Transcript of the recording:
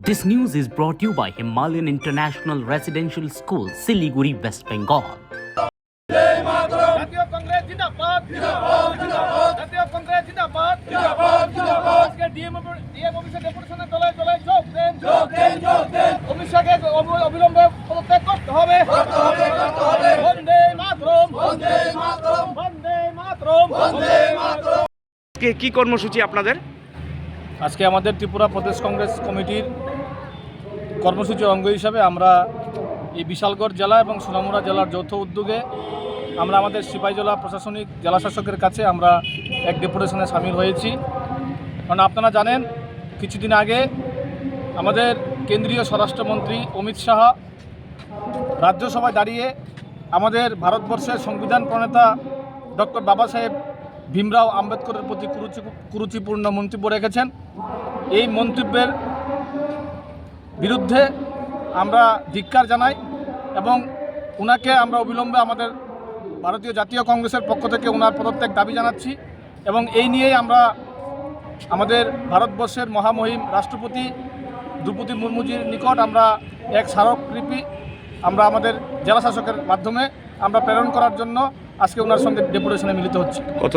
This news is brought to you by Himalayan International Residential School, Siliguri, West Bengal. জাতীয় কংগ্রেস জিন্দাবাদ জিন্দাবাদ জিন্দাবাদ জাতীয় কংগ্রেস জিন্দাবাদ জিন্দাবাদ জিন্দাবাদ আজকে ডিএম অফিসে ডেপুটেশনে দলে যোগ দেন অফিসকে অবিলম্বে পদত্যাগ করতে হবে বন্দে মাতরম বন্দে মাতরম বন্দে মাতরম বন্দে মাতরম। কি কর্মসূচি আপনাদের? আজকে আমাদের ত্রিপুরা প্রদেশ কংগ্রেস কমিটির কর্মসূচির অঙ্গ হিসাবে আমরা এই বিশালগড় জেলা এবং সোনামুড়া জেলার যৌথ উদ্যোগে আমরা আমাদের সিপাহীজলা প্রশাসনিক জেলাশাসকের কাছে আমরা এক ডেপুটেশনে সামিল হয়েছি। কারণ আপনারা জানেন কিছুদিন আগে আমাদের কেন্দ্রীয় স্বরাষ্ট্রমন্ত্রী অমিত শাহ রাজ্যসভায় দাঁড়িয়ে আমাদের ভারতবর্ষের সংবিধান প্রণেতা ডক্টর বাবা সাহেব ভীমরাও আম্বেদকরের প্রতি কুরুচিপূর্ণ মন্তব্য রেখেছেন। এই মন্তব্যের বিরুদ্ধে আমরা ধিক্কার জানাই এবং ওনাকে আমরা অবিলম্বে আমাদের ভারতীয় জাতীয় কংগ্রেসের পক্ষ থেকে ওনার পদত্যাগ দাবি জানাচ্ছি এবং এই নিয়েই আমরা আমাদের ভারতবর্ষের মহামহিম রাষ্ট্রপতি দ্রৌপদী মুর্মুজির নিকট আমরা এক স্মারকলিপি আমরা আমাদের জেলাশাসকের মাধ্যমে আমরা প্রেরণ করার জন্য আজকে ওনার সঙ্গে ডেপুটেশনে মিলিত হচ্ছি।